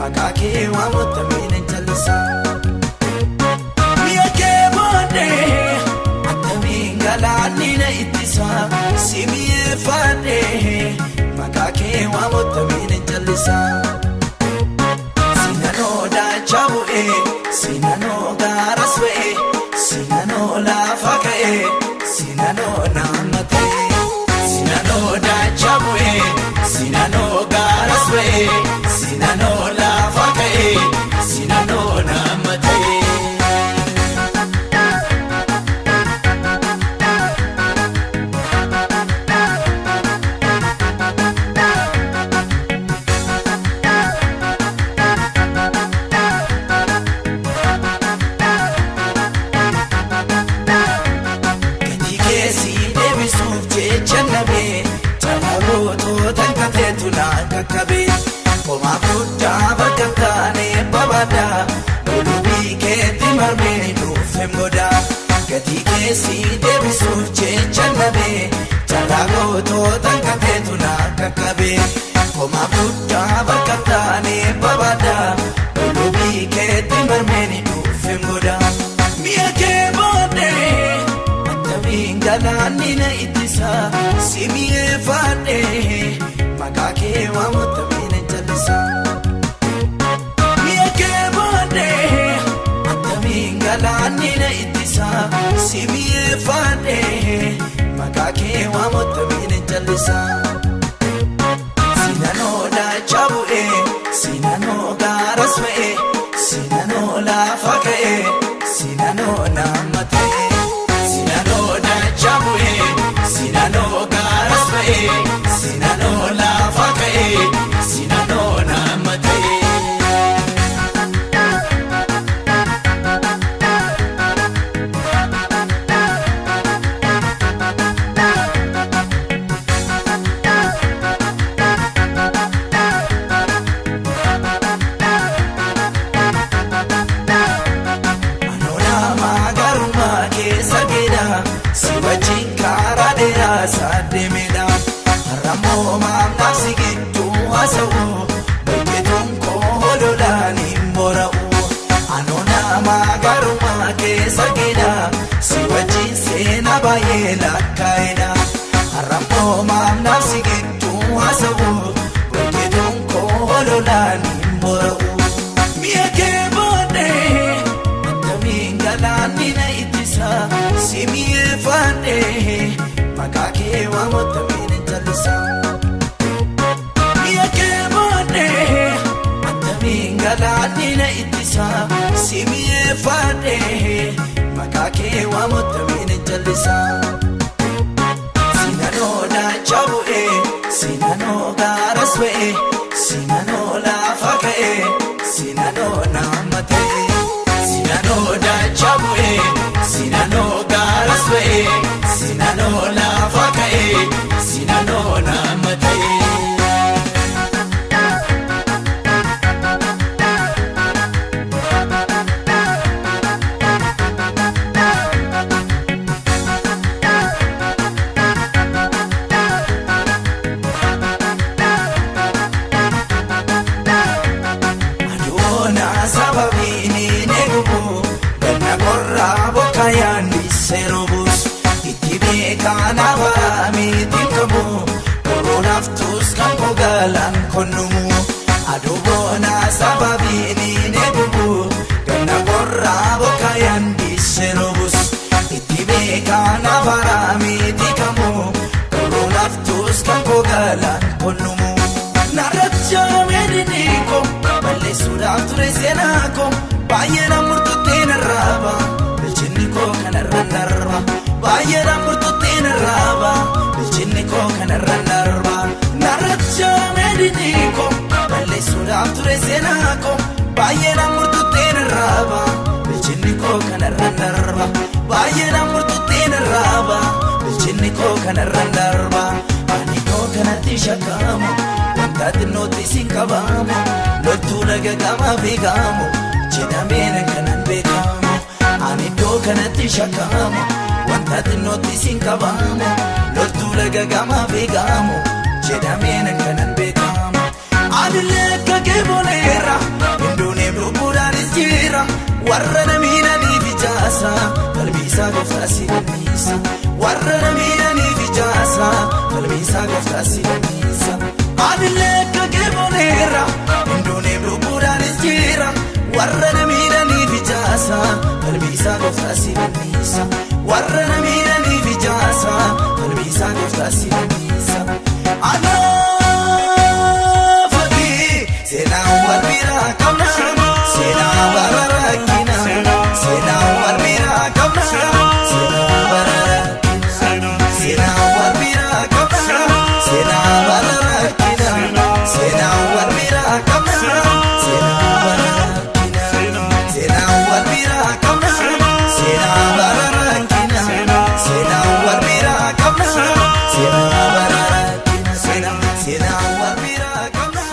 makake wa Attamiin Ittisa miya ke bonde Attamiin Galaanni na Ittisa simiye fade makake wa Attamiin Ittisa sinano da chabu'e sinano garaswe sinano lafake sinano namate sinano da chabu'e sinano garaswe sinano lafake sinano namate Kakabe, koma kuda bakatane babada, lulubi keti marmeni dufem goda, gati kesi debisuuf jechanabe, jalago to tankate tuna kakabe, koma kuda bakatane babada, lulubi keti marmeni dufem goda, miya ke bonde, Attamiin Galaanni na Ittisa, simiye fade. Makake wa Attamiin Ittisa miya ke bonde Attamiin Galaanni na Ittisa simiye fade makake wa Attamiin Ittisa sinano da chabu'e sinano garaswe sinano lafake sinano namate sinano da chabu'e sinano garaswe sinano lafake sinano namate anona magaruma keessa geda si wajjin karaa dheeraa saaddeemedha Ramo mamna sigitu asau Beketum ko hololani morau Anona magaruma kesa gida Siwajin sena bayela kaida Ramo mamna sigitu asau Beketum ko hololani morau miya ke bonde Attamiin Galaanni na Ittisa simiye fade makake wa Attamiin Ittisa miya ke bonde Attamiin Galaanni na Ittisa simiye fade makake wa Attamiin Ittisa sinano da chabu'e sinano garaswe sinano lafake sinano namate sinano da chabu'e sinano garaswe sinano lafake sinano namate aduna sababini negubu ganna korra bokayandi serobus itibe kana barami tinkabu koronaftus kan kogalan konnumu aduna sababini negubu ganna korra bokayandi serobus itibe kana barami tinkabu koronaftus kan kogalan konnumu naracha mediniko balle suda ture senako bayena murtutina raba bilchiniko kana randarba bayena murtutina raba bilchiniko kana randarba naracha mediniko balle suda ture senako bayena murtutina raba bilchiniko kana randarba bayena murtutina raba bilchiniko kana randarba aniko kana tishakamo wantati noti sinkabamo loltu nagagama beekamu jedhameen kanan beekamu ani iddoo kanatti shakkamu wanta xinnootti sinkabamu loltu nagagama beekamu jedhameen kanan beekamu ani lekka kee boneera warra namiidhanii fi jaasa qalbiisaa gooftaa si dandeessa warra namiidhanii fi jaasa qalbiisaa gooftaa si dandeessa anillee akka geeboneera hinduuneef lubbuudhaanis jira warra namiidhanii fi jaasa qalbiisaa gooftaa si dandeessa warra namiidhanii fi jaasa qalbiisaa gooftaa si dandeessa Seenaa wal biraa qabna seenaa bara rakkina seenaa wal biraa qabna seenaa bara rakkina seenaa wal biraa qabna seenaa bara rakkina seenaa wal biraa qabna seenaa bara rakkina seenaa wal biraa qabna seenaa bara rakkina seenaa wal biraa qabna seenaa bara rakkina seenaa wal biraa qabna.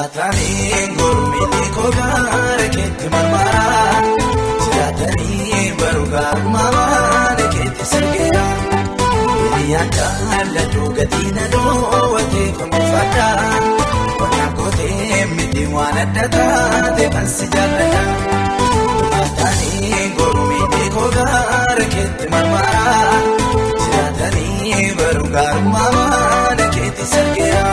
Attamiin gurmini kogaara keetti marmara jiraatanii barugaa maamaale keetti sirgeera hiriyaan jaalladhu gatiina dhoowwatee fanguufadha wannaan gootee miti waan adda taate kan si jaalladha Attamiin gurmini kogaara keetti marmara jiraatanii barugaa maamaale keetti sirgeera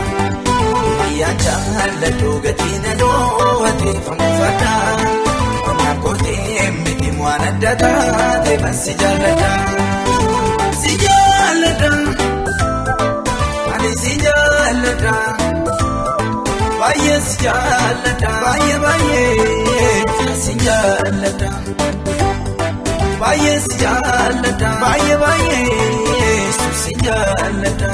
jaalladhu gatiina dhoowwatee fanguufadha wannaan gootee miti waan adda taate kan si jaalladha ani si jaalladha baay'ee si jaalladha baay'ee si jaalladha baay'ee si jaalladha baay'ee si jaalladha.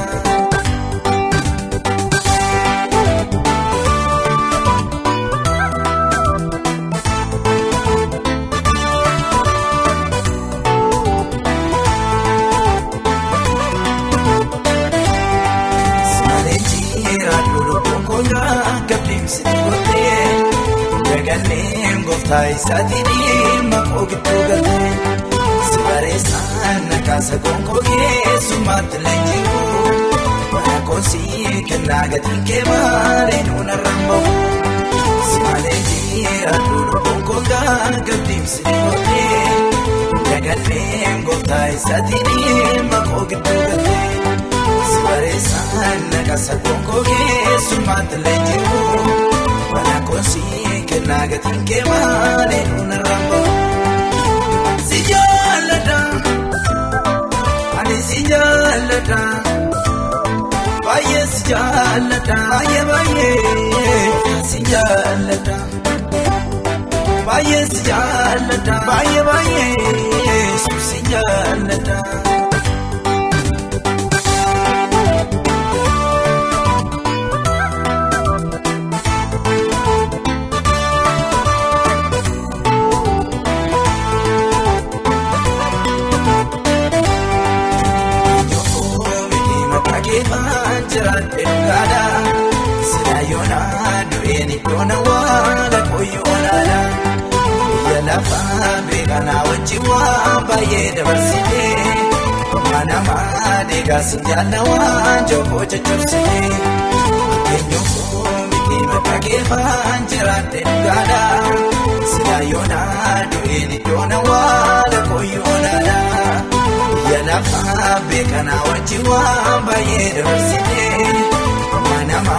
Taayisaatiin maqoo gidduu galtee si bareessaan nakaasa gonkoo keessummaatti leenji'u mana koosii kennaa gatiin kee malee nuun arramba'u si malee jiraadhu gonkoo gaggabdiimsi gootee dagalleen gooftaa isaatiin maqoo gidduu galtee si bareessaan nakaasa gonkoo keessummaatti leenji'u mana koosii. Nagatiin kee malee nuun arramba'u si jaalladha ani si jaalladha baay'ee si jaalladha baay'ee si jaalladha baay'ee si jaalladha baay'ee si jaalladha. Doona waala koyyoolaadha biyya lafaa beekanaa wajjin waan baay'ee dabarsitee amma namaa deegaas jaalla waan jokkoo caccabsitee eenyuufuu miti maqaa keefaan jiraadhe dhugaadha silaa yoonaa du'een doona waala koyyoolaadha biyya lafaa beekanaa wajjin waan baay'ee dabarsitee. Nama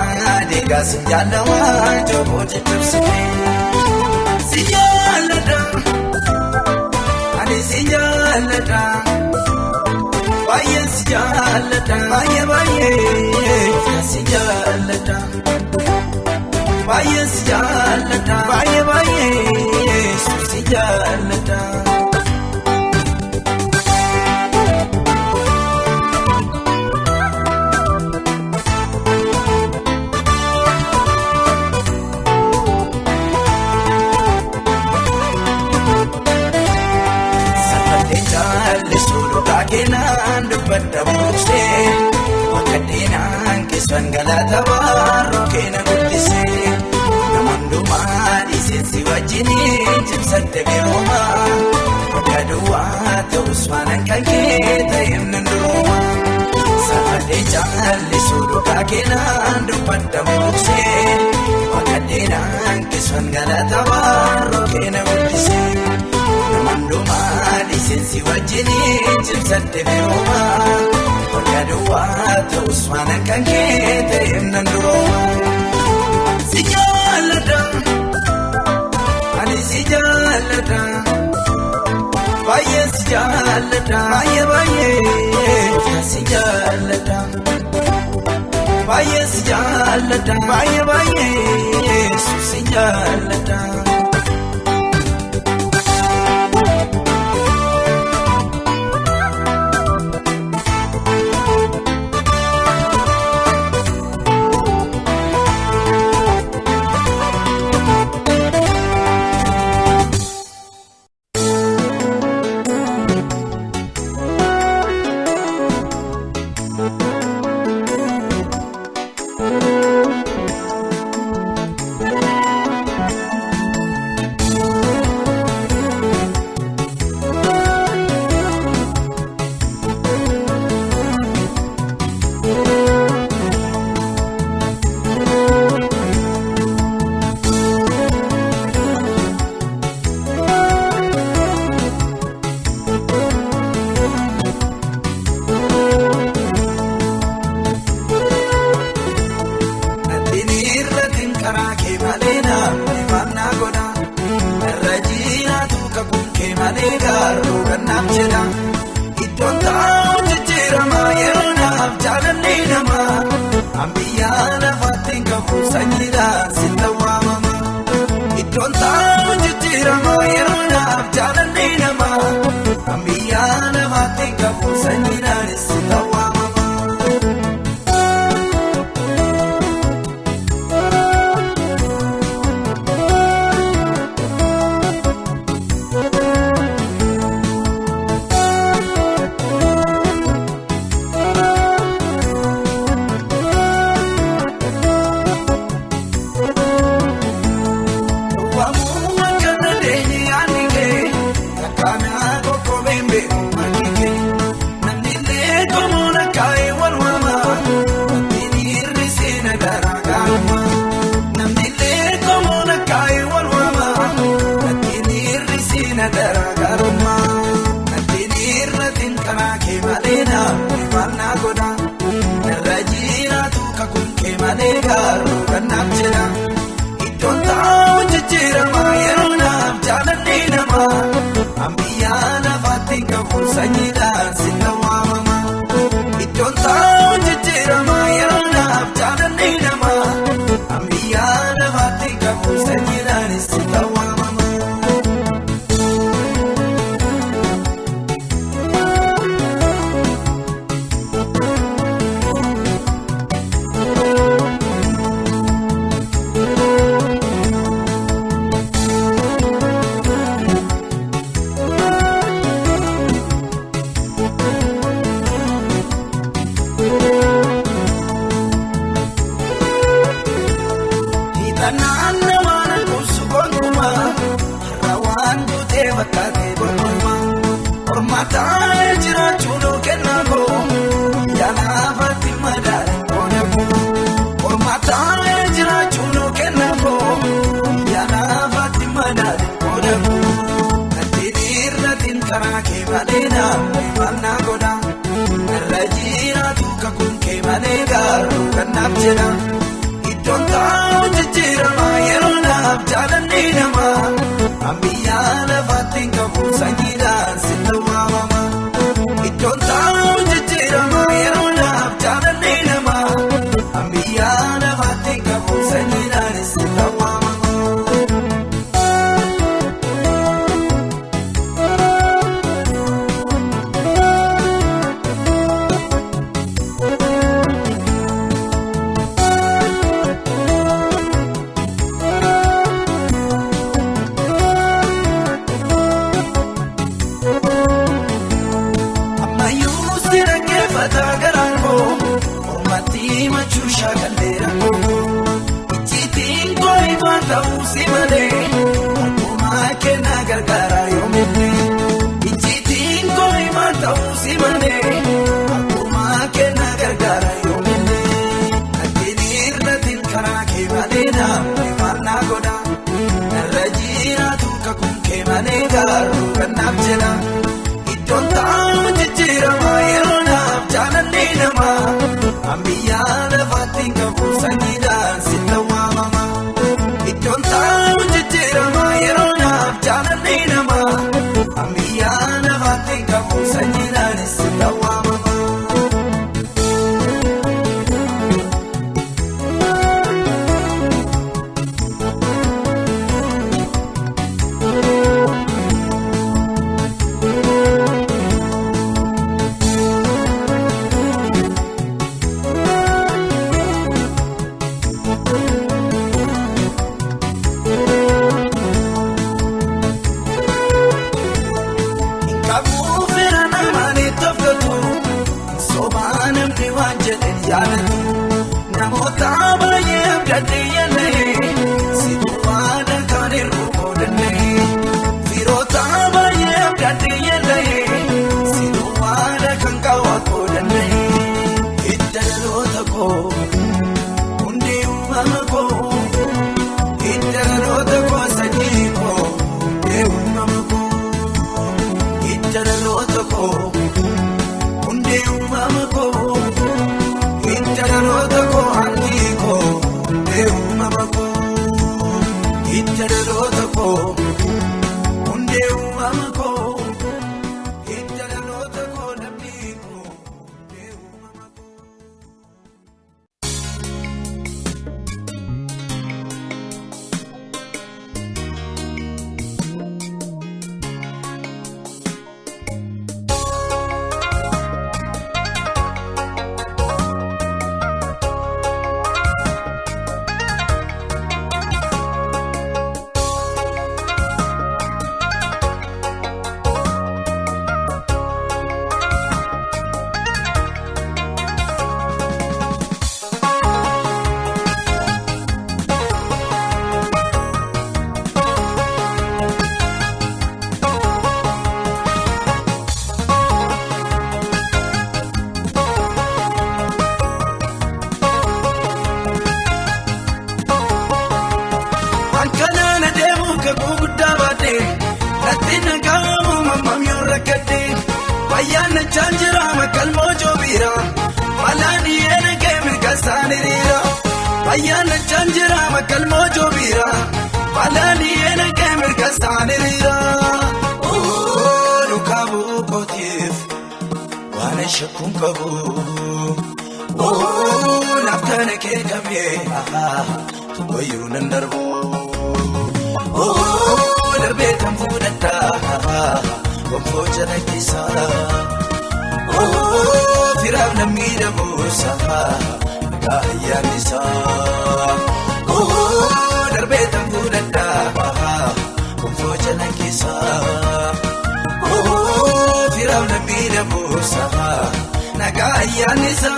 deegaas jaalla waan jokkoo caccabsitee si jaalladha ani si jaalladha baay'ee si jaalladha baay'ee si jaalladha baay'ee si jaalladha baay'ee si jaalladha. Kenaan dubbadda buusee wakkaddeenaan keessan galata baaroo keena guddisee namoondumaa dhiiseensi wajjiniin cimsatte beerumaa bakka duwwaa ta'us waanan kan kee ta'eef nan durumaa safadhee jaallisuu dhugaa kenaan dubbadda buusee wakkaddeenaan keessan galata baaroo keena guddisee namoondumaa dhiiseensi wajjiniin cimsatte beerumaa bakka duwwaa ta'us waanan kan kee ta'eef nan durumaa si jaalladha ani si jaalladha baay'ee si jaalladha baay'ee si jaalladha baay'ee si jaalladha baay'ee si jaalladha. Iddoon taa'u jijjiirama yeroo naaf jaalalli namaa. ta'uusi malee akkuma kenna gargaara yoomillee ijjiitiin koo himaa ta'uusi malee akkuma kenna gargaara yoomillee attiin irratiin karaa kee malee naamni maannaa godha narra jiraatu kakuun kee malee gaaruu kannaaf jedha iddoon taa'u jijjiirama yeroo naaf jaalallee namaa ambiyyaa lafaatti qabu sanyiidhaan sitta waamama iddoon taa'u jijjiirama yeroo naaf jaalallee namaa ambiyyaa lafaatti qabu sanyiidhaan sitta waamama. Namoota baay'ee abdadhee yaallee situ waada kan hir'uu danda'e firoota baay'ee abdadhee yaallee situ waada kan kaawwatuu danda'e hidda dhaloota koo hundee uumama koo hidda dhaloota koo sanyii koo hundee uumama koo hidda dhaloota koo hundee uumama koo. Ittaloota koo hanqii koo hundee uumama koo ittaloota koo hundee uumama koo ittaloota koo namni koo hundee uumama koo. Ayyaana chanjira makal mojo bira malani ene ke mirga sanirira ayyaana chanjira makal mojo bira malani ene ke mirga sanirira lukabu kotif wane shakun kabu naftana ke kamye tubayunan darbo darbetan fudata Gomfoja na kisa, firab na mida musa, kaya nisa. Darbetan budanda, gomfoja na kisa, firab na mida musa, kaya nisa.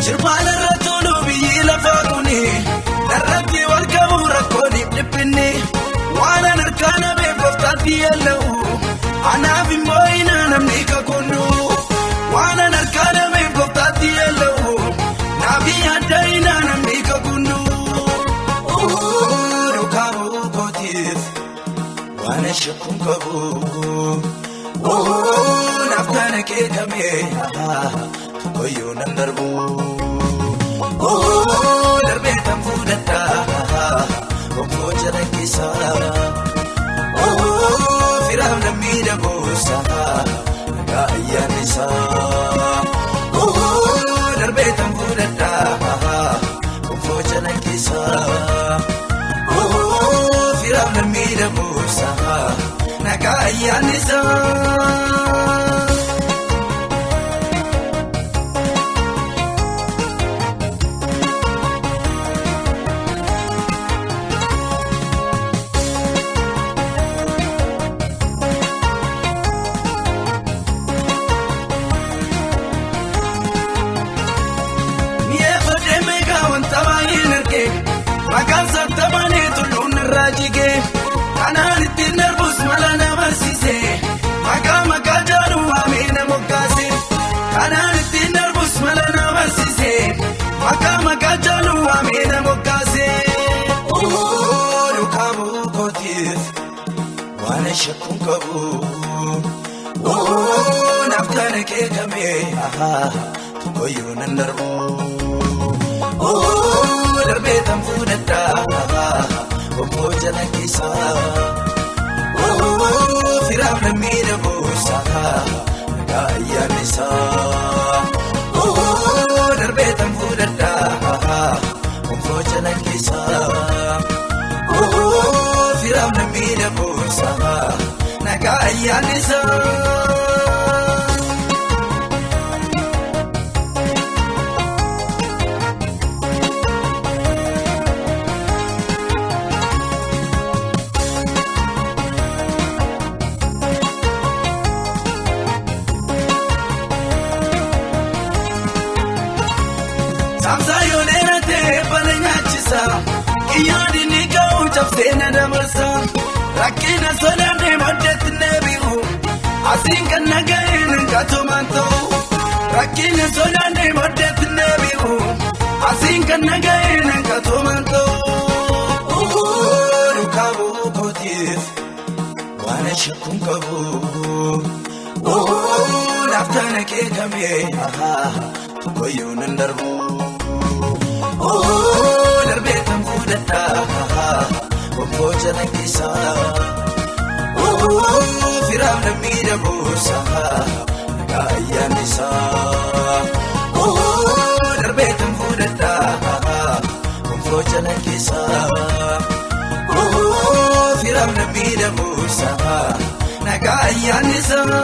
Jirbaan irratti biyyi lafa kuni darratti wal qabu rakkoon dhiphinni waan harkaan beekoftaatti yaala'u anaaf immoo ina namni kakundu waan harkaan beekoftaatti yaala'u naafi adda ina namni kakundu dhukaabu kootiif waan shakkuun qabu naaf kana keekamee koyoo nan darbu. Darbetan fudata, gomfoja na kisa, firab na mida musa, kaya nisa. Darbetan fudata, gomfoja na kisa, firab na mida musa, kaya nisa. narrajige kanaan ittiin darbus mala nabarsise maqaa jaanu waamee moggaase kanaan ittiin darbus mala nabarsise maqaa jaanu waamee moggaase duukaa bu'uu kootiif waan shakkuun qabu naaf kana keekamee tokkoyyuu nan darbu darbee tan fuudhadhaa bobboo jala keessaa firaaf lammii dhabuusaa nagaa ayyaannisaa darbee tan fuudhadhaa bobboo jala keessaa firaaf lammii dhabuusaa nagaa ayyaannisaa. Yaadni ka'u cabseena dabarsa rakkina sodaanne maddeetti neebi'u asiin kan naga'een katumaan ta'u rakkina sodaanne maddeetti neebi'u asiin kan naga'een katumaan ta'u duukaa bu'uu kootiif waan shakkuun qabu naaf kana keekamee tokkoyyuu nan darbu. Darbee tan fuudhadhaa bobboo jala keessaa firaaf lammii dhabuusaa nagaa ayyaannisaa darbee tan fuudhadhaa bobboo jala keessaa firaaf lammii dhabuusaa nagaa ayyaannisaa.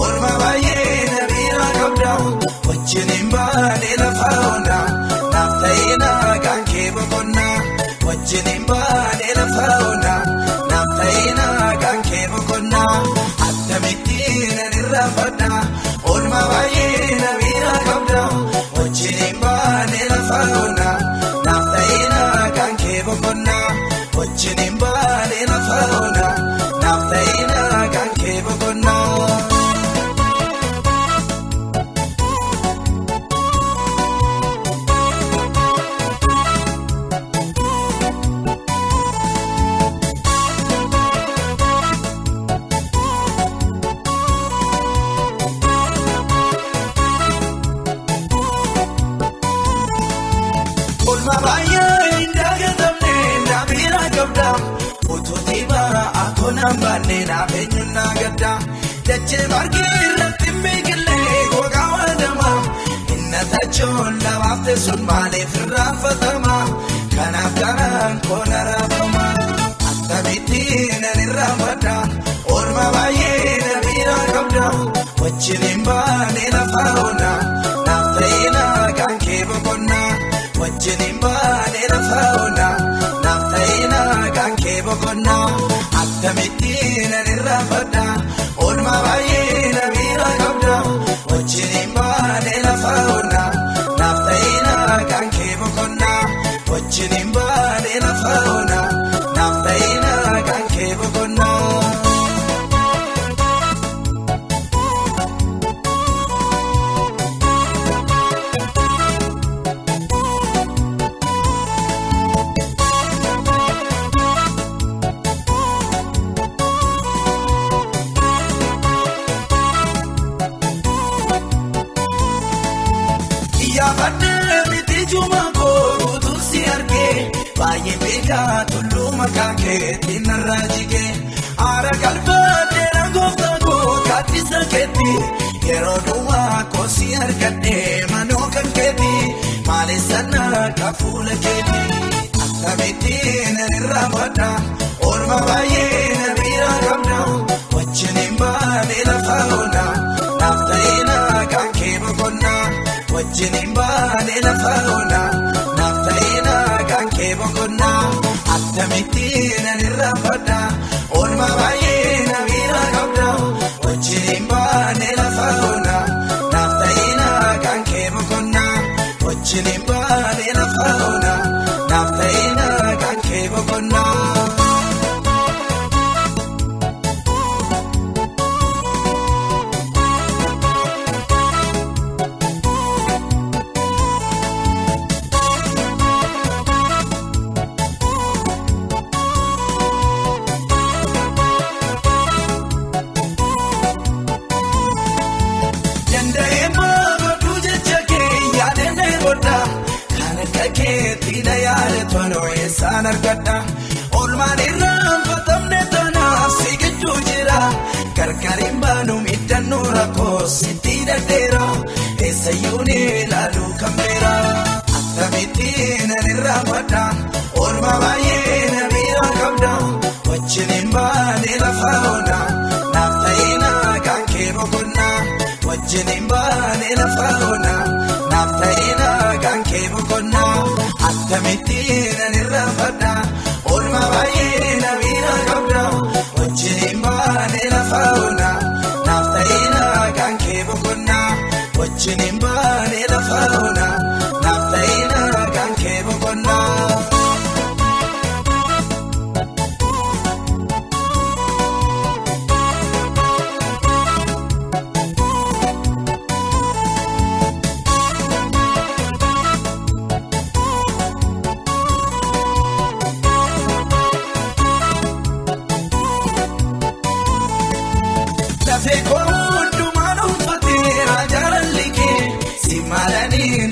Orma baay'ee na bira qabda wajjin baanee lafa ona naaf ta'ee nagaan kee boqonnaa wajjin baanee lafa ona naaf ta'ee nagaan kee boqonnaa Attamiin ani raafadha orma baay'ee na bira qabda wajjin baanee lafa ona naaf ta'ee nagaan kee boqonnaa wajjin baanee lafa ona naaf ta'ee nagaan kee boqonnaa. Nambanne na benyuna gadda dache margee irratti miigilee gogaa waadama inna tachoon lafaafte sun maaliif irraanfatama kanaaf garaan koona raafama Attamiin ani raafadha orma baay'ee na bira qabda wajjin baanee lafa ona naaf ta'ee nagaan kee boqonnaa wajjin baanee lafa ona naaf ta'ee nagaan kee boqonnaa. Attamiin ani raafadha orma baay'ee na bira qabda wajjin baanee lafa ona naaf ta'ee nagaan kee boqonnaa wajjin baanee lafa ona naaf ta'ee nagaan kee boqonnaa. bareedaa tulluu maqaa keetti narraa jigee aara galfatee rangoofta koo gaaddisa keetti yeroo duwwaa koosii argadhee manoo kan keetti maalisannaa kafuula keetti akkamittiin irraa badda oolma baay'ee na bira qabda wajjiniin baanee lafa oolaa naaf ta'ina kan kee boqonnaa wajjiniin baanee lafa oolaa naaf ta'ina kan kee boqonnaa akkamittiin irraa badda oolma baay'ee na bira qabda wajjiniin baanee lafa oolaa naaf ta'ina kan kee boqonnaa wajjiniin baanee lafa oolaa naaf ta'ina kan kee boqonnaa. Keetina yaade tono eessaan argadha oolmaan irraan fatamne tanaaf si gidduu jira gargariin baanu miidhannoo rakkoo sitti dadheera eessayyuu ni ilaaluu kan beera akkamittiin irraa badda oolmaa baay'ee na bira qabda wajjiniin baanee lafa oolaa naaf ta'ina kan kee boqonnaa wajjiniin baanee lafa oolaa naaf ta'ina kan kee boqonnaa akkamittiin irraa badda oolma baay'ee na bira qabda wajjiniin baanee lafa oolaa naaf ta'ina kan kee boqonnaa wajjiniin baanee lafa oolaa naaf ta'ina kan kee boqonnaa.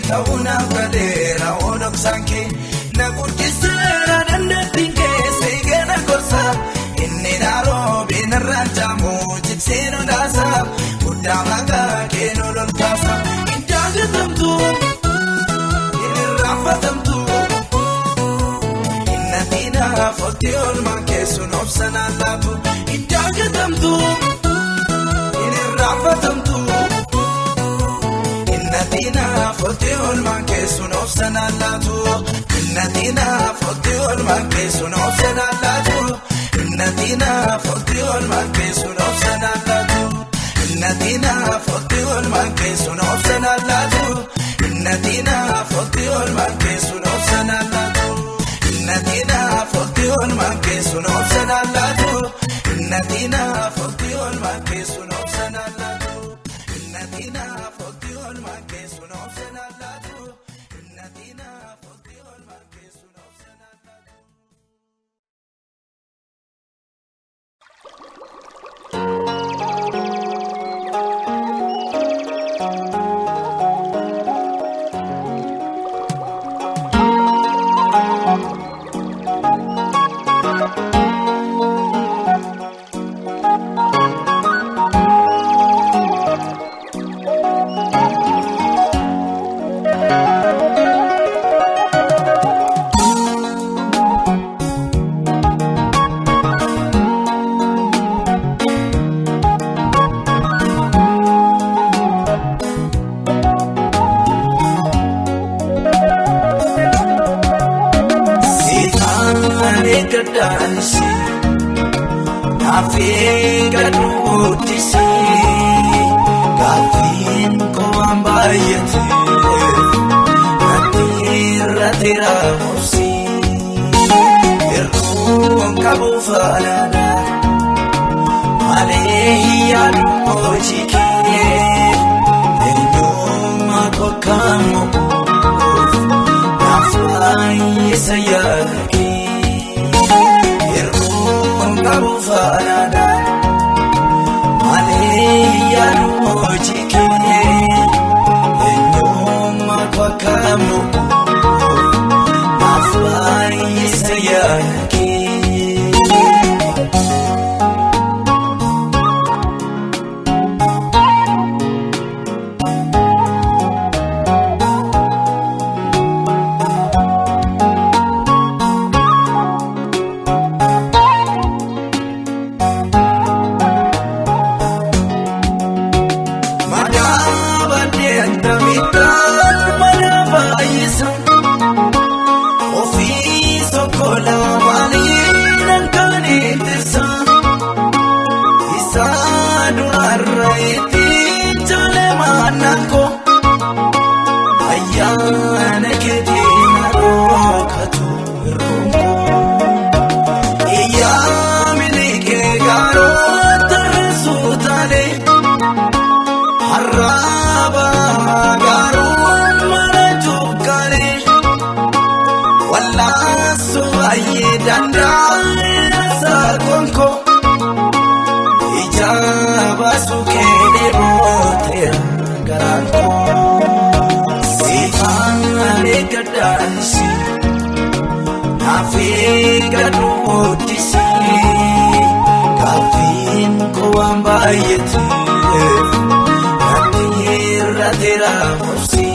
Ta'uuna badeera oonoksaanke na guddiseera dandeettiin keessa eegana gorsa inni naaroobi narraan jaamu jibseen odaasa guddaa maqaa keenoo lolkaasa hin jaalatamtu hin irraanfatamtu hin natiinaaf otti oolmaa keessuun obsanaan laatu hin jaalatamtu hin irraanfatamtu. Natina forte olman kesun obsanallatu Natina forte olman kesun obsanallatu Natina forte olman kesun obsanallatu Natina forte olman kesun obsanallatu Natina forte olman kesun obsanallatu Natina forte olman kesun obsanallatu Natina forte olman kesun obsanallatu Natina forte olman kesun obsanallatu Natina forte olman kesun obsanallatu. Dansi, naafii gadhuutisi, gaafiin koowwan baay'ate, natiirra tiraamursi, irruun qabu faanaadha, malee yaadu hojii kee, eenyummaa kokkaamuu, naaf baay'isa yaadu kee. Kabu faanada, maleya nuojike, enyuma kwa kamu, mafai saya baay'ee danda'a konko ija baasu kee booteera garaan koo siifaan eeggadhaansi naafii gadhu oodisi gaafiin koo waan baay'eeteef natti irrateera morsi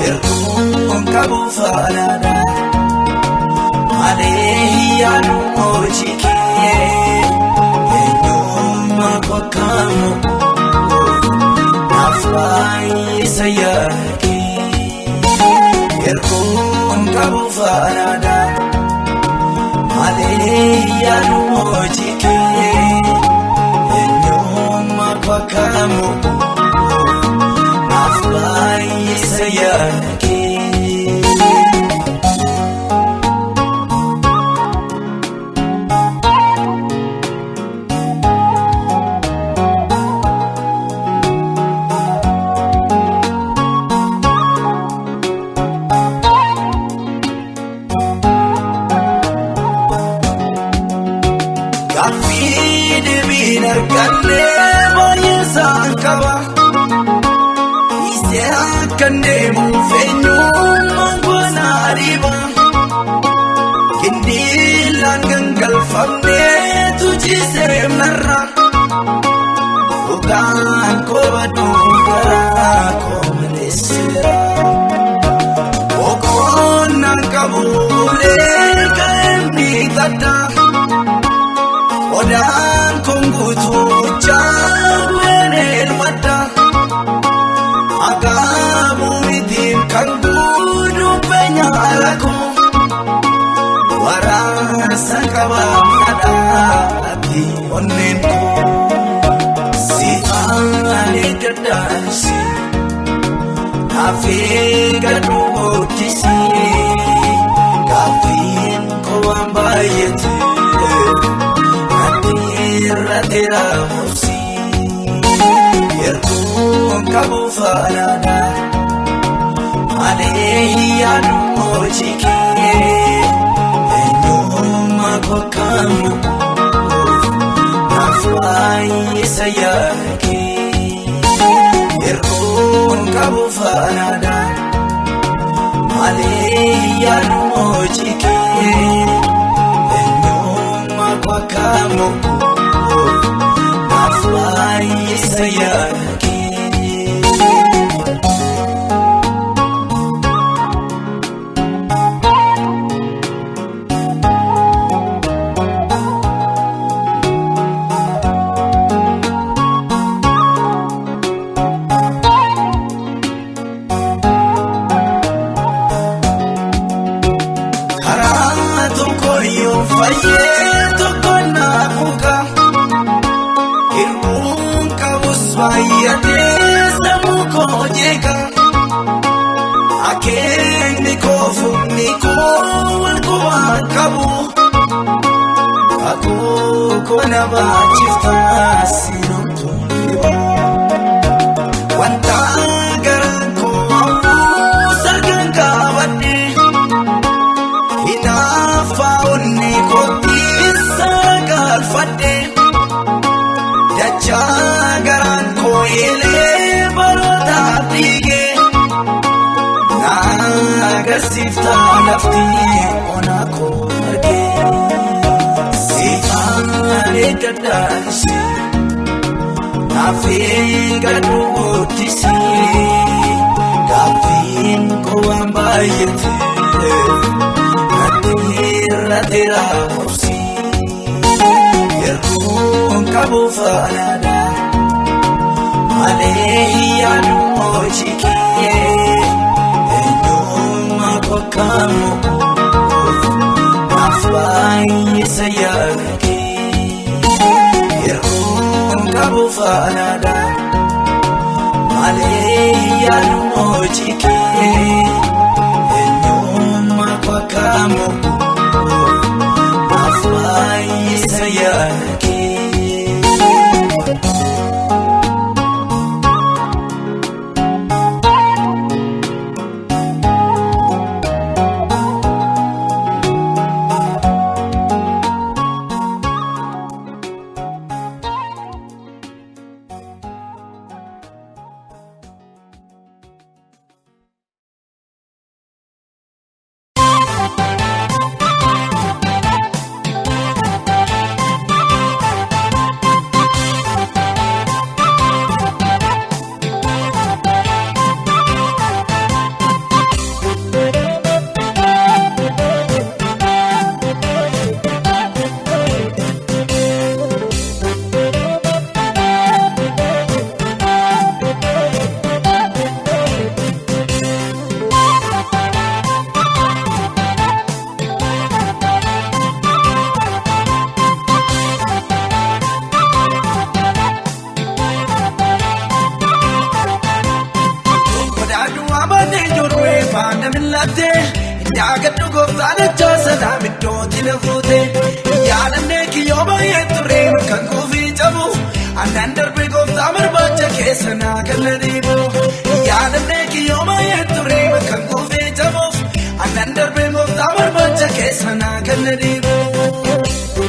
erguun qabu faanaadha malee yaadu hojii kee eenyummaa kwakkamu naaf baay'isa yaadakee erguun qabu faanaadha malee yaadu hojii kee eenyummaa kwakkamu naaf baay'isa yaadakee. Kandeemu feenyummaan goonaa dhiiba kindiilaan gangalfamnee tujjisee marra dhugaan koo baduu garaa koo maleesseera boqonnaan qabuulee ka'een miidhagda odaan koon guutuu jaaween elmadda agamu mitiin kan guutuu beenyaarako waraasa qabaadhaati onneen koo siifaan eeggadhaansi naafii gadhu oodisi gaafiin koo waan baay'eeteef natti irrateera morsi erguun qabu faanaadha malee yaadu hojii kee eenyummaa kwakkamu naaf baay'isa yaadakee erguun qabu faanaadha malee yaadu hojii kee eenyummaa kwakkamu naaf baay'isa yaadakee. Karaa tokko yoo fayyee tokko naafuka hir'uun qabus baay'atee sammuu koo jeeqa akeekni koo fufni koo wal quba qabu kakuu koo na baachiftaa sinuutuun dhibu wanta garaan koo hawwuusa kan qabadhe hinaaffaa onni kottiisa galfadhe dachaa garaan koo eelee barootaaf dhiigee naagarsiiftaa lafti onaa koo argee siifaan eeggadhaansi naafii gadhu oodisi gaafiin koo waan baay'eeteef natti irrateera morsi erguun qabu faanaadha malee yaadu hojii kee eenyummaa kwakkamu naaf baay'isa yaadakee erguun qabu faanaadha malee yaadu hojii kee eenyummaa kwakkamu naaf baay'isa yaadakee. milatte Indaagadhu gooftaan achoosana middooti na fuute Yaadannee kiyyooma yeetture kan kuufii cabu Annan darbe gooftaa barbaacha keessa naa kan dhiibu Yaadannee kiyyooma yeetture kan kuufii cabu Annan darbe gooftaa barbaacha keessa naa kan dhiibu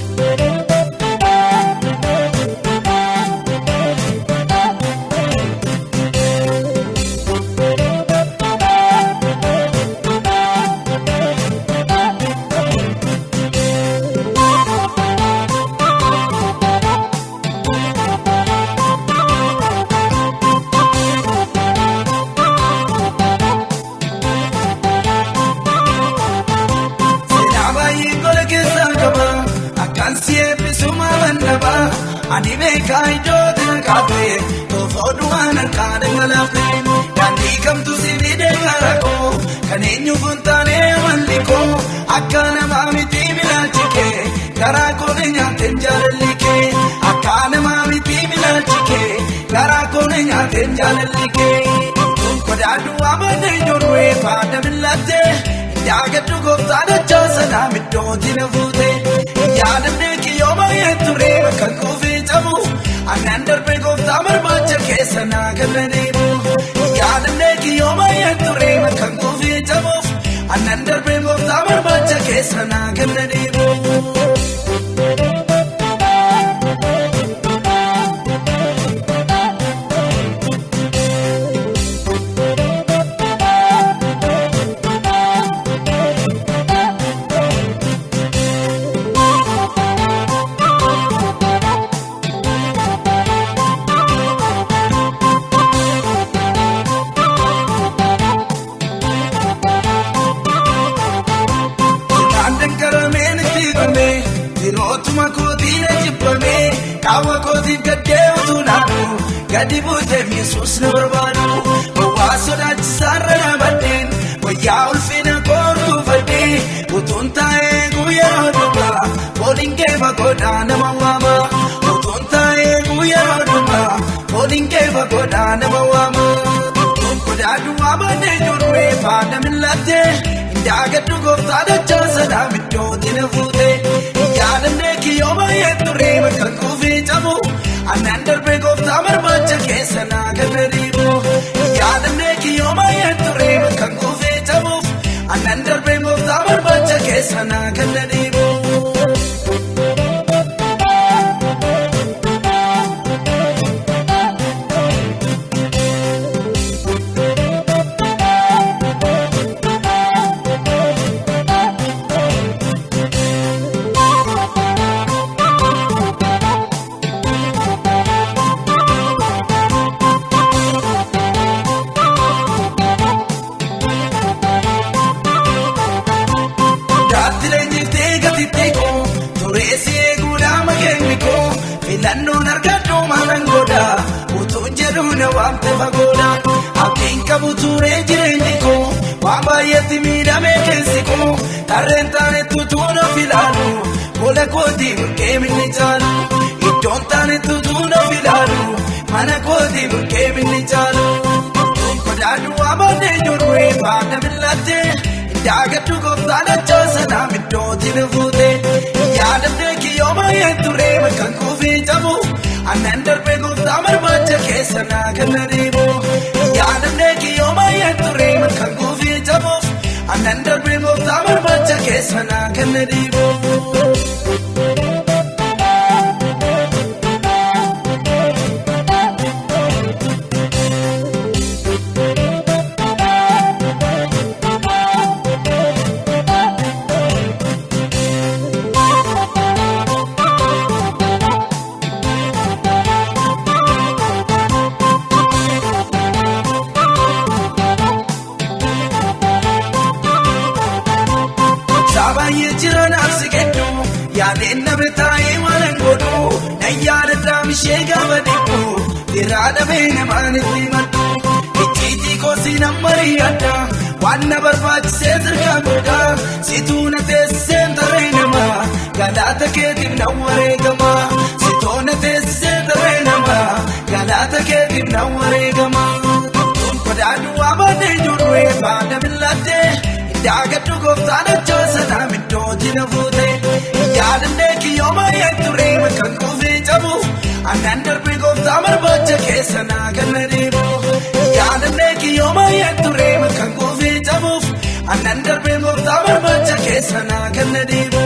Ani beekaa ijoollee kaafee toofoodhumaan harkaan ngalaafee daandii kamtu sibiidee garakoo kan eenyuun taanee malli koo akka namaa miti milaalchikee garaa koone nyaateen jaalalli kee akka namaa miti milaalchikee garaa koone nyaateen jaalalli kee kodaadhu waamate ijoollee faada milattee Indaagadhu gooftaan achoosana middooti na fuute Yaadannee kiyyooma yeetture kan kuufii cabu Annan darbe gooftaa barbaacha keessa naa kan dhiibu Yaadannee kiyyooma yeetture kan kuufii cabu Annan darbe gooftaa barbaacha keessa naa kan dhiibu Kawa kooti gaddee utuudhaanu gadi buutee miisuus na barbaadu waa sodaachisaarra na baddeen wayyaa ulfina koortuu faddee utuun taa'ee guyyaa dhugaa fooliin kee fagoodhaa nama waama utuun taa'ee guyyaa dhugaa fooliin kee fagoodhaa nama waama utuun kodaadhu waamate ijoollee faada milattee Indaagadhu gooftaan achoosana middooti na fuute Yaadannee kiyyooma yeetture kan kuufii cabu Annan darbe gooftaa barbaacha keessa naa kan dhiibu Yaadannee kiyyooma yeetture kan kuufii cabu Annan darbe gooftaa barbaacha keessa naa kan dhiibu Filannoon argadhu maalan godha utuun jedhu na waamte fagooda abdiin qabu turee jireenyi koo waan baay'eetti miidhamee keessi koo tarreen taanetu tuuna filaalu gola kootii burqee minni caalu iddoon taanetu tuuna filaalu mana kootii burqee minni caalu utuun kodaadhu waamate ijoollee faada milattee Indaagadhu gooftaan achoosana middooti na fuute Yaadannee kiyyooma yeetture kan kuufii cabu Annan darbe gooftaa barbaacha keessa naa kan dhiibu Yaadannee kiyyooma yeetture kan kuufii cabu Annan darbe gooftaa barbaacha keessa naa kan dhiibu Sabaayee jiran asi keddu yaadeen na bitaayee waanan godhu na yaadataa mishee gaafa dhibbu irraa dhabee namaan itti maddu ijjiitii koosii nan mari'adha waan na barbaachisee sirkaa godhaa situu na teessisee tarree namaa galaata keetiif na wareegama sitoo na teessisee tarree namaa galaata keetiif na wareegama. Kodaadhu waamate ijoollee faana milattee Yaagaddu gooftaan ajjoosanaa middooti na fuute yaadannee kiyyooma yeetturee makkan kuufee cabu annan darbee gooftaa barbaacha keessa naa ganna deemu yaadannee kiyyooma yeetturee makkan kuufee cabuuf annan darbee gooftaa barbaacha keessa naa ganna deemu.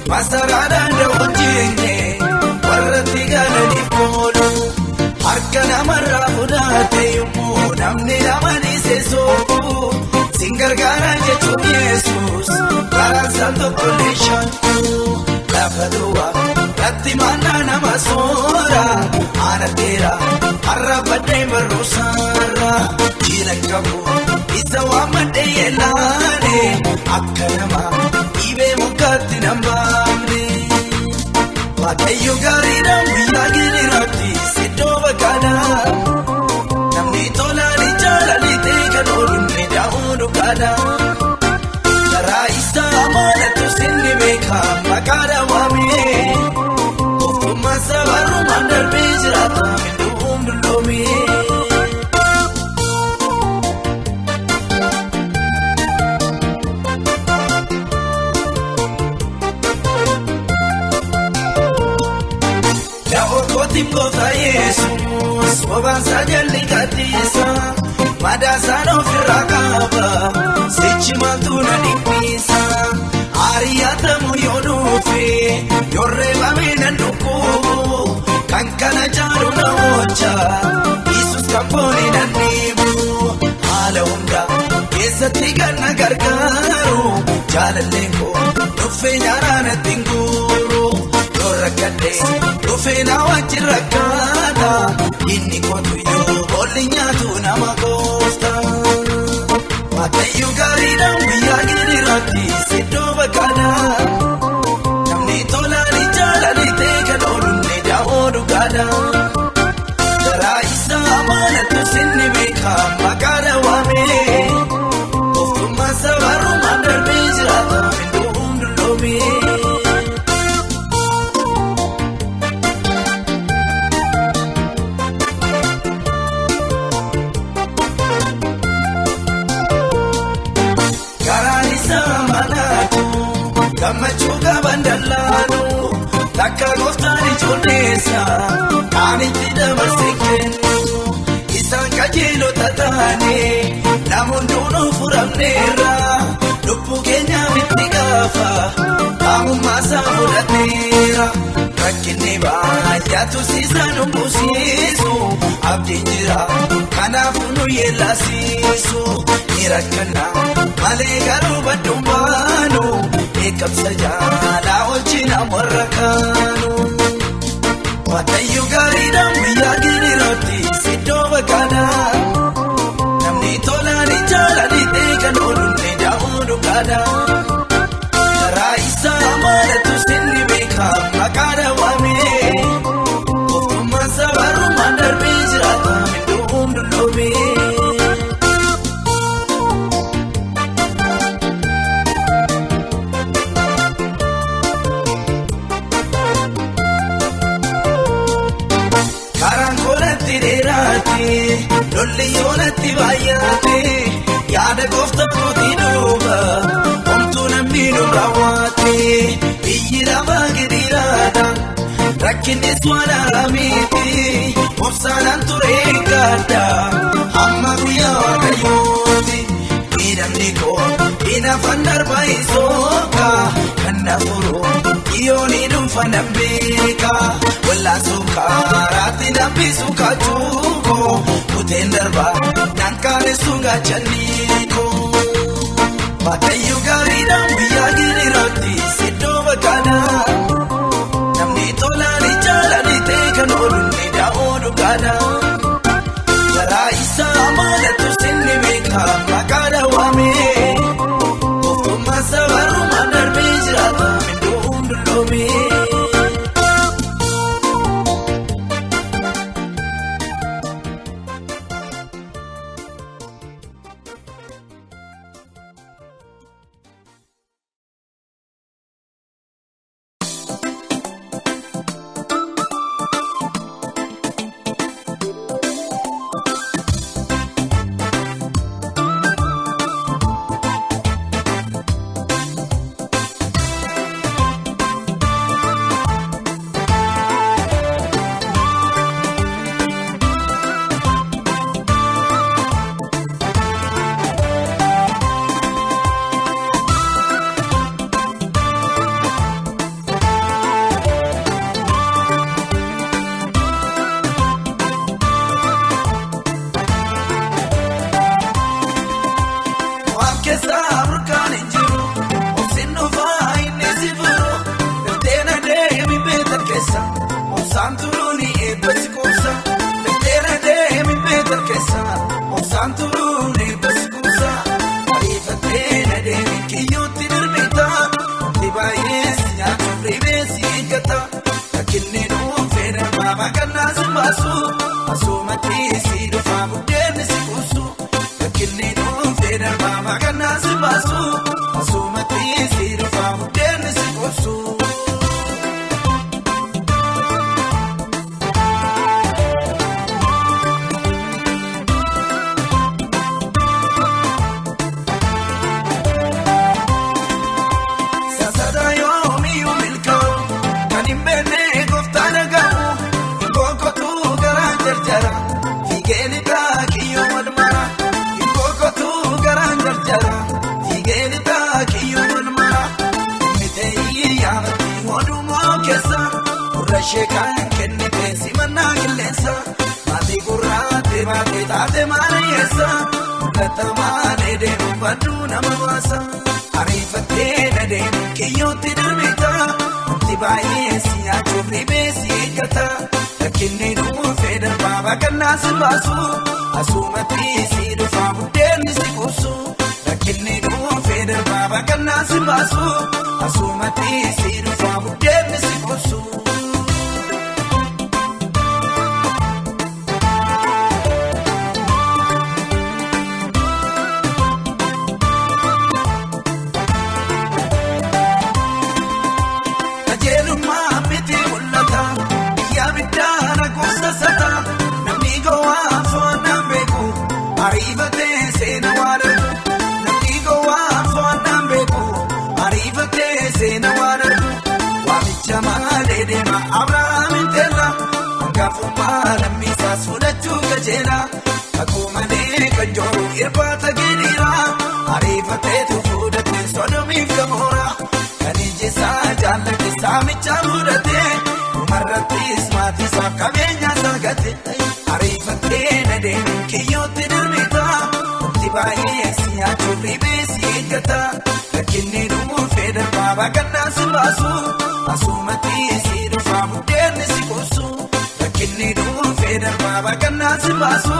Masaraan daawwanjeenye warra tigaananiif koolu harka namarraa fudhate yommuu namni nama dhiisesoo sin gargaara jechuun Yesuus karaan isaan tokkollee shaakuu lafa duwwaa irratti maannaa nama soora aana dheeraa har'a baddee barruusaarra jiila qabu isa waan maddee yeelaane akka namaa. Mukatti nambaamne Waaqayyo gaariidhaan guyyaa giriiraatti siddoo bakkaadhaa namni tolaanii jaalalitee kan oolunne daa'uu dhugaadhaa karaa isaa amanatu sinni beekaa maqaadhaa waamee ofummaa sabarumaan darbee jiraata midhuun dulloomee. Gooftaa Yesuus bobaansaa jalli gadhiisa madaasaan ofirraa qaba sichi maaltu na dhiphisa ari'atamu yoo dhufe yoo reebame nan dhukkubu kan kana jaalu na oolcha Yesuus kan foonii nan dhiibu haala hunda keessatti kan na gargaaru jaalalleen koo dhufe nyaara natti hin guuru. Dhufee na wajjin rakkaata inni kootu yoo boolli nyaatu nama goofta Waaqayyo gaariidhaan guyyaa giriiraatti siddoo bakkaadhaa namni tolaanii jaalalitee kan oolunne daa'oo dhugaadhaa karaa isaa amanatu sinni beekaa maqaadhaa waamee ofummaa sabarumaan darbee jiraata midhuun dulloomee. Gammachuu qaban dallaanu takka gooftaan ijoolleessa kan itti dabarsee kennu isaan qajeelota taane namoonni hunduu furamneerra lubbuu keenyaaf itti gaafa qaamummaa isaa fudhateera rakkinni baay'atu siisaan humbuusiisu abdiin jira kanaafuu nu yeellasiisu ni rakkanna malee garuu badduun baanu. Eekamsa jaalaa wajjina warra kaanu Waaqayyo gaariidhaan guyyaa giriiraatti siddoo bakkaadhaa namni dugaada Raisa malatu sinni beka makada wame Ofuma sabaru mandar bijrata midum dulome Karankolatti derati lolli yonatti bayate Yaada gofta koti duba Omtu namni nubrawate Biyyi lama gidirada Rakkini swala ramiti Obsanan ture gada Amma guyya wakayoti Idamni ko Inafan darba isoka Kanna furu Iyoni dumfa nambeka Walla suka Rati nambi suka chuko Kuten darba Nankane suga chaniko Matayu garida Biya girirati Siddo bakana Namni tolani jalani Tekan olunni daodu gada Jara isa amalatu sinni meka Makada wame Ofuma sabaru mandar bijrata Mindum dulome Shekan kenni pensi manna gillensa Mati kurate mati tate mariyesa Latamane demu badu nama wasa Arifate na demu kiyyoti darbita Tibaye siya chubri besi gata Lakinni numu fedar baba kanna simbasu Asumati si dufa budeni si kusu Lakinni numu fedar baba kanna simbasu Asumati si dufa budeni si kusu Abraham Tella, Gafuma, Misa Sudachu Gajera, Akumane, Kajoru, Irpata Girira, Arifate to food at the Sodomi Gamora, Kanijisa, Jalaki Sami Chamurate, Maratis, Matisa, Kavenya Sagate, Arifate, Nade, Kiyote Mita, Tibaye, Siachu, Ribesi, Gata, Lakini, Feder, Baba, Kanasimasu. Asumati si dufa mudeni si kusu Lakinni du feder baba kanna si basu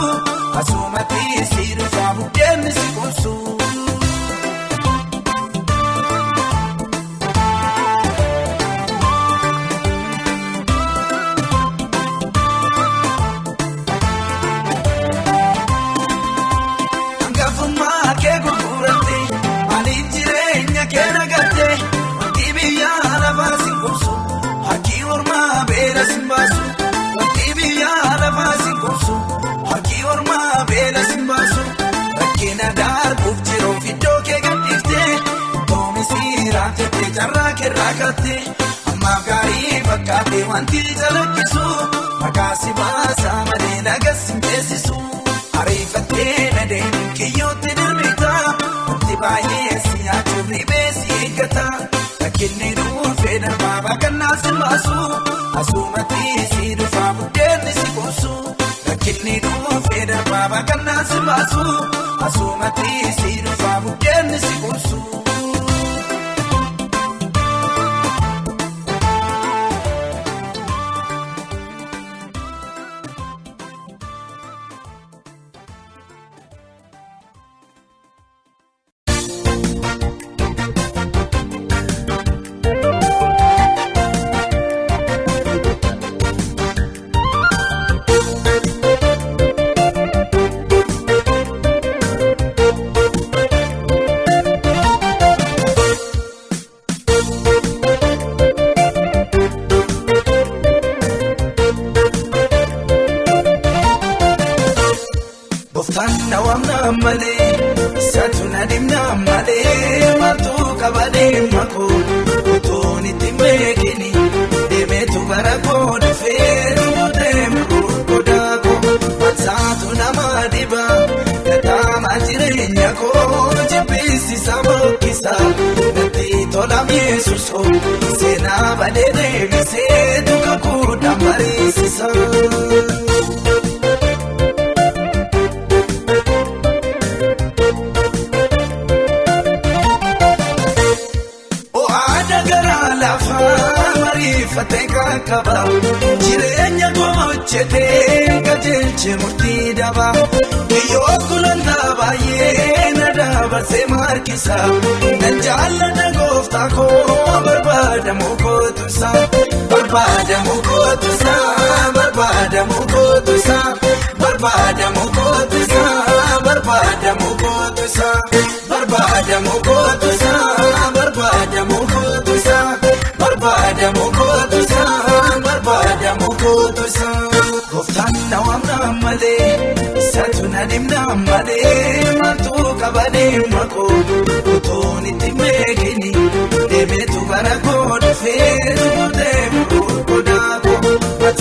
Asumati si dufa mudeni si kusu arguuf jiruu fiddoo kee gadhiiftee Toomi siiraaf jettee carraa keerraa gattee ammaaf gaarii fakkaatee wanti jalaqqisu maqaa si baasaa malee nagas hin teessisu ariifattee na deemuun kiyyootti dirmita wanti baay'ee si nyaachuuf ribee si eeggata rakkinni dhuunfee darbaa baaqannaa si baasu asumatti si dhufaa buddeenni si qoosu rakkinni dhuunfee darbaa baaqannaa si baasu asumatti si dhufaa buddeenni si qoosu. Satuna dimna male matu kabade mako utoni timekini demetu barako deferu demru kodako satuna madiba kata majirenya ko jibisi sabokisa nati tola miesuso sena badere mise tukakuda marisisa Fateka kaba jirenya gochete kajelche murti daba yo kulanda baye nadaba se markisa najalla na gofta ko barbada moko tusa barbada moko tusa barbada moko tusa barbada moko tusa barbada moko tusa barbada moko tusa barbada moko tusa barbada moko tusa barbada moko tusa goftan nawamna male satuna dimna male matu kabade mako utoni timekini demetu barako deferu demru kodako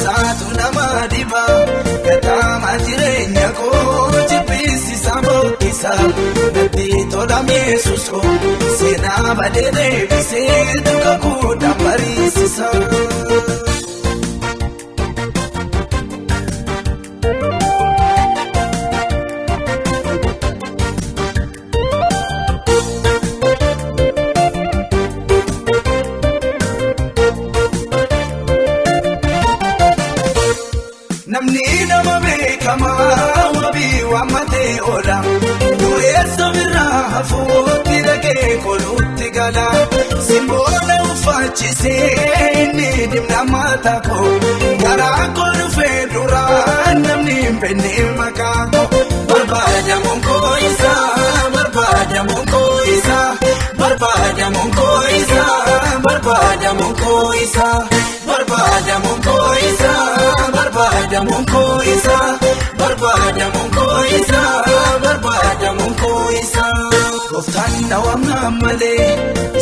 satuna madiba kata majirenya ko jibisi sabokisa nati toda miesuso sena badere bise tukakuda marisisa namni nama beekama wabi wamate ola dureessa birraa hafuutti dhagee kolutti gala simboona uffachisee inni dimna mataa koo garaa koo dhufee duraan namni hin beekne maqaa koo barbaadamuun koo isaa barbaadamuun koo isaa barbaadamuun koo isaa barbaadamuun koo isaa barbaadamuun koo isaa barbadamuun koo isaa barbadamuun koo isaa barbadamuun koo isaa goftaan nawamna malee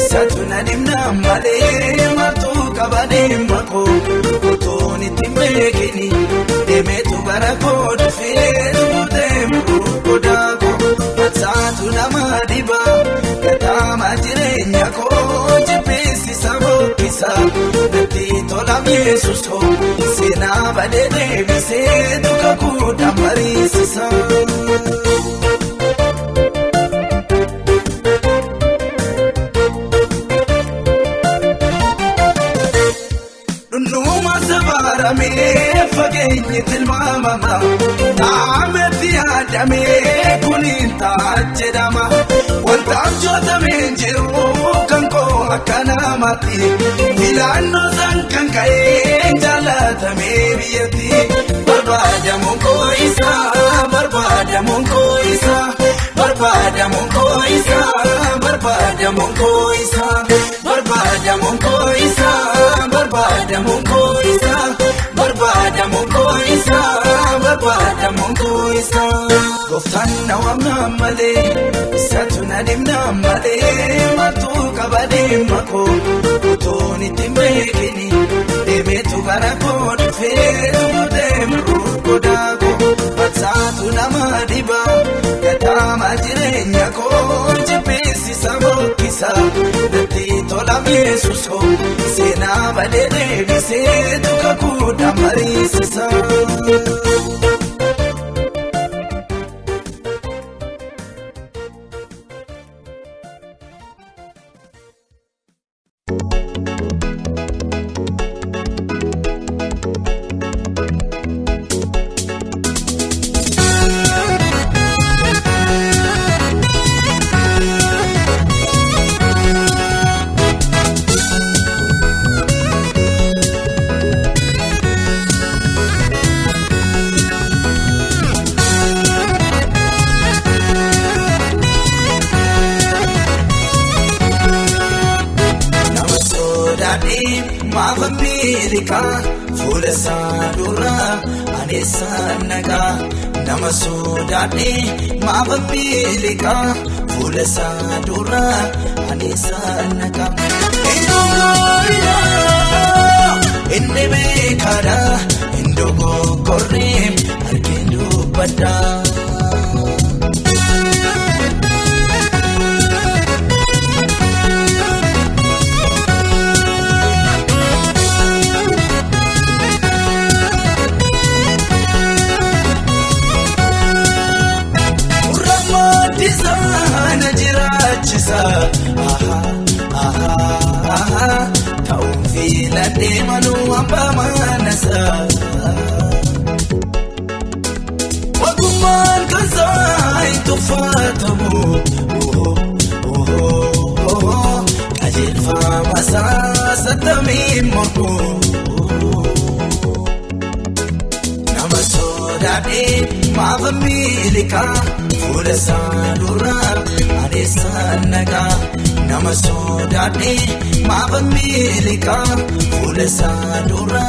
satuna dimna malee matu kabade mako utoni timekini demetu barako deferu demru kodako satuna madiba kata majirenya ko jibisi sabokisa nati tola miesuso sena badere bise tukakuda marisisa Numa sabarame fageenyi tilmaamama naametti yaadame kuniin taajjedhama wanta abjootameen jiru kan koo akka namaatti filannoo san kan ka'ee jaalatamee biyyatti barbaadamuun koo isaa barbaadamuun koo isaa barbaadamuun koo isaa barbaadamuun koo isaa barbaadamuun koo isaa barbaadamuun koo isaa barbaadamuun koo isaa barbaadamuun koo isaa gooftaan nawamna malee satuna dimna male matu kabade mako utoni timbekini demetu garako fe dem rukodago satuna madiba kata majirenya ko jipesi sabokisa dati tola mesuso sena badede bise tukakuda marisisa Mafamilika fuula saadura anessa naga nama sodaadhe mafamilika fuula saadura anessa naga indogorira inni beekada indogogorre argin dubbadda Taufila demanu ampamanasa wakuman kasai tufatamu kajil famasa Attamiin mormu nama sodaadhe mafamilika fuula saadura anessa naga nama sodaadhe mafamilika fuula saadura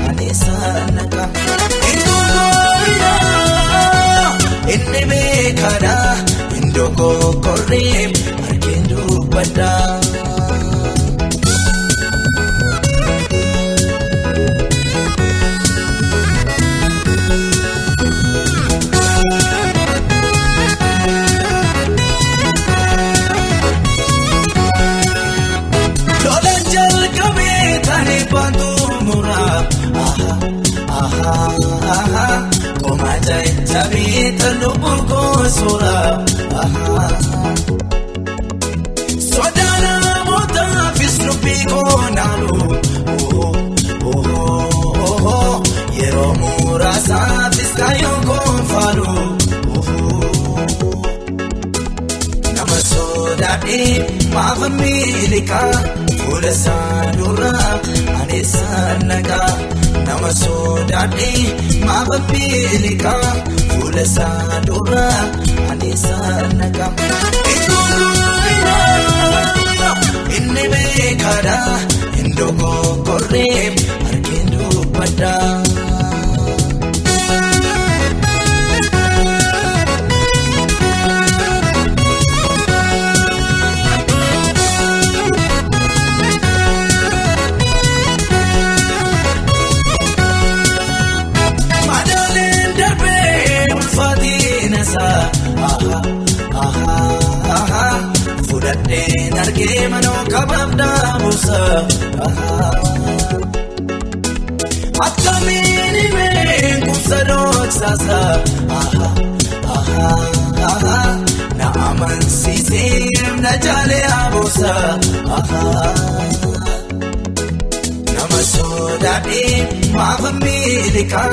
anessa naga indogorira inni beekada indogogorre argin dubbadda Sabita lubugo sura Sodana mota fisnu piko nalu Yero murasa fiskayo konfalu Nama sodaadhe mafamilika fuula saadura anessa naga nama sodaadhe mafamilika fuula saadura anessa naga indogorira inni beekada indogogorre argin dubbadda Fudhadheen argee manoo qababda buusa Attamiin himeen kumsa dhoksasa na amansiisee na jaalee abuusa nama sodaadhe mafamilika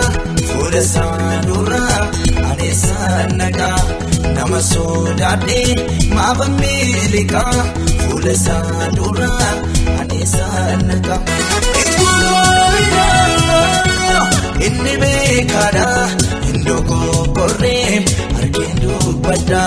fuula saadura anessa naga nama sodaadhe mafamilika fuula saadura anessa naga indogorira inni beekada indogogorre argin dubbadda.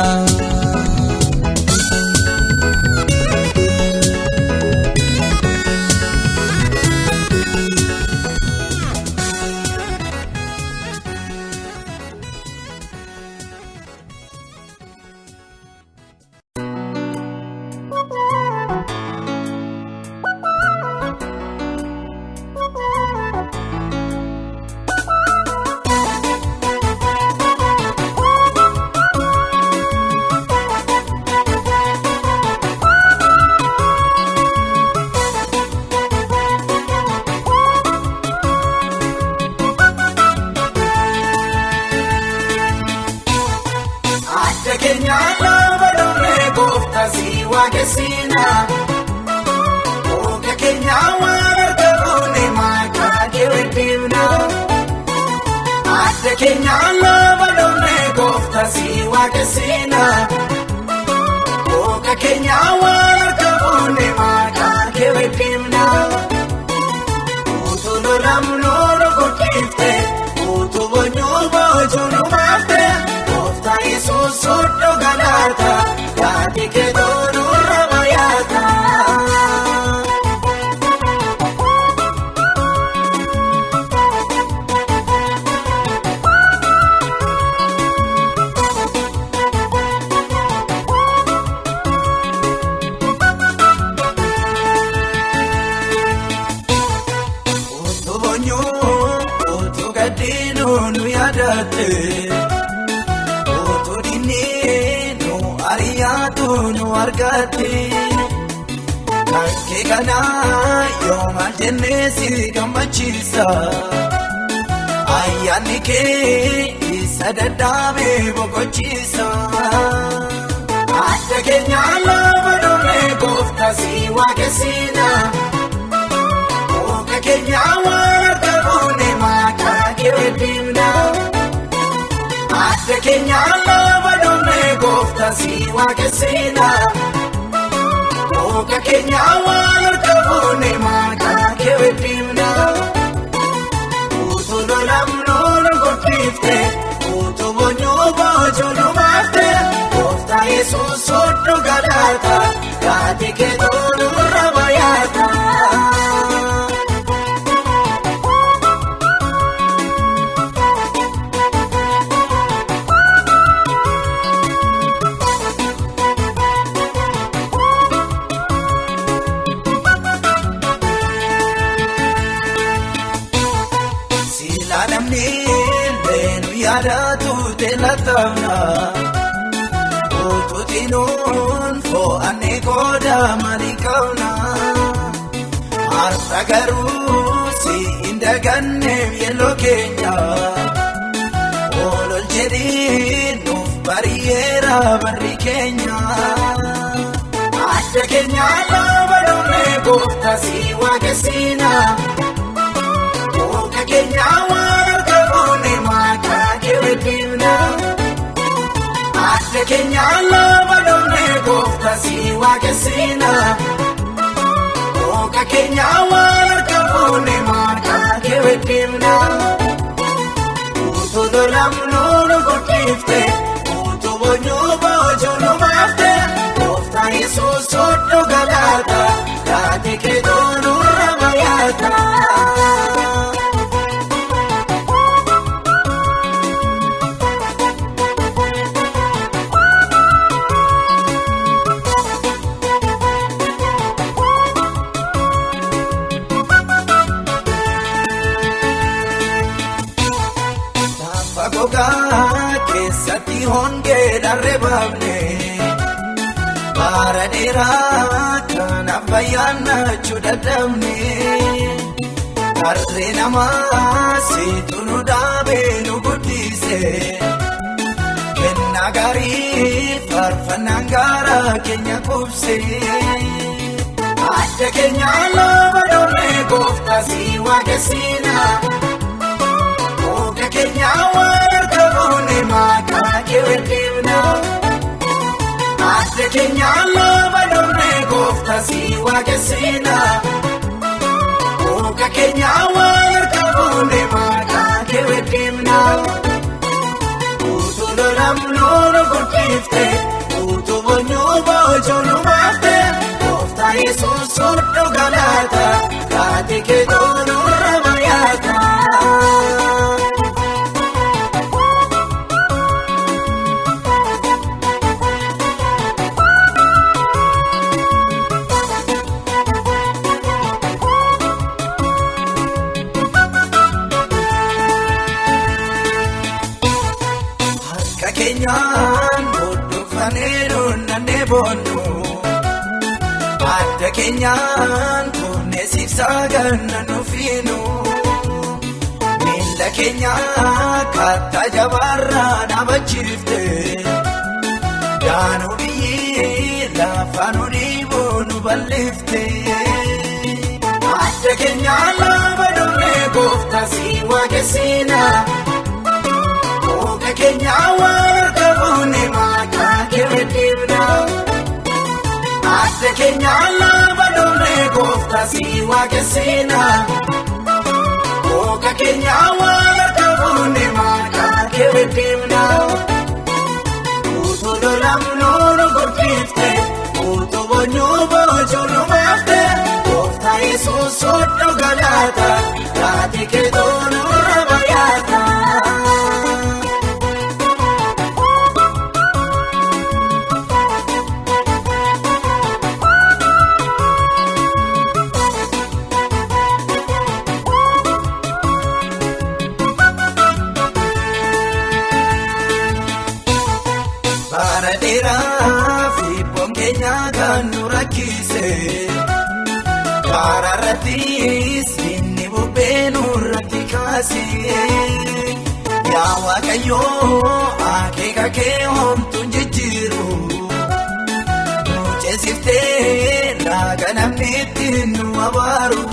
waaqessina Ooka keenya waan argamuune maqaa kee weddifna Adda keenya lafa dhoofne gooftaa si waaqessina Ooka keenya waan argamuune maqaa kee weddifna Utuu lolamnu nu guddifte utuu boonyuu boojuu nu baafte Gooftaa Yesuus hunduu galaata yaadi kee nurra bayaata Utuu boonyuu utuu gaddiinu nu yaadatte Utuu dinnii nu ariyaatu nu argatte Kankee kana yoo maal jennee si gammachiisa Ayyaanni kee isa dadhabee boqochiisa Adda keenya lafa dhoofne gooftaa si waaqessina Ooka keenya waan argamuune maqaa kee weddifna Adda keenya lafa dhoofne gooftaa si waaqessina Ooka keenya waan argamuune maqaa kee weddifna Utuu lolamnu nu guddifte utuu boonyuu boojuu nu baafte Gooftaa Yesuus hunduu galaata yaadi kee nurra bayaata Sila namni leenu yaadatu teelatamna Utuu xinuun fo'annee qooda maalii qabna Har'a garuu si hin daganneef yelloo keenya Ol jedhii nuuf bariyeera barri keenya Adda keenya lafa dhoofne gooftaa si waaqessina Ooka keenya waan argamuune maqaa kee weddifna Adda keenya lafa dhoofne gooftaa si waaqessina Ooka keenya waan argamuune maqaa kee weddifna Utuu lolamnu nu guddifte utuu boonyuu boojuu nu baafte Gooftaa Yesuus hunduu galaata yaadi kee nurra bayaata Gogaa keessatti hongee dharreeffamne bara dheeraa kanaaf bayyaannachuu dadhabne Harree namaa situ nu dhaabee nu guddise Kennaa gaarii faarfannaan gaara keenya qubse Adda keenya lafa dhoofne gooftaa si waaqessina Ooka keenya waan argamuune maqaa kee weddifna Adda keenya lafa dhoofne gooftaa si waaqessina Ooka keenya waan argamuune maqaa kee weddifna Utuu lolamnu nu guddifte utuu boonyuu boojuu nu baafte Gooftaa Yesuus hunduu galaata yaadi kee nurra bayaata keenyaan hodhufaneeru nannee boonnu adda keenyaan kunnesiifsaa ganna nufiinu miila keenyaa kattaa jabaarraa dhaabachifte daanuu biyyi lafa nu dhiibuu nu bal'ifte. Adda keenya lafa dhumee gooftaa si waaqessina. Ooka keenya waan harka fuune maqaa kee beddifna. Adda keenya lafa dhumee gooftaa si waaqessina. Ooka keenya waan harka fuune maqaa kee beddifna. Utuu lolamnu nu gurgifte, utuu boonyuu boojuu nu baafte. Gooftaa Yesuus soddoo galaata, taatee kee toonurra bayaata. Bara dheeraa fi bonkeenya kan nu rakkise. Bara irrattis inni bubbee nurratti kaase. Yaa Waaqayyoo akeeka kee homtuun jijjiiru. Nu ceesiftee laga namni ittiin nu abaaru.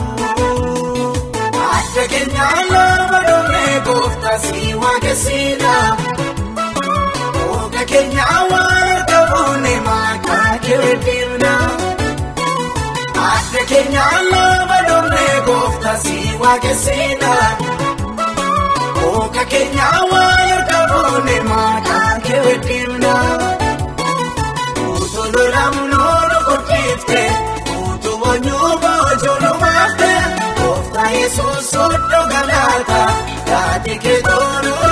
Adda keenya lafa dhumee gooftaa si waaqessina. Ooka keenya waan harka fuune maqaa kee beddifna. Adda keenya lafa dhumee gooftaa si waaqessina. Ooka keenya waan harka fuune maqaa kee beddifna. Utuu lolamnu nu gurgifte, utuu boonyuu boojuu nu baafte. Gooftaa Yesuus soddoo galaata, taatee kee toonurra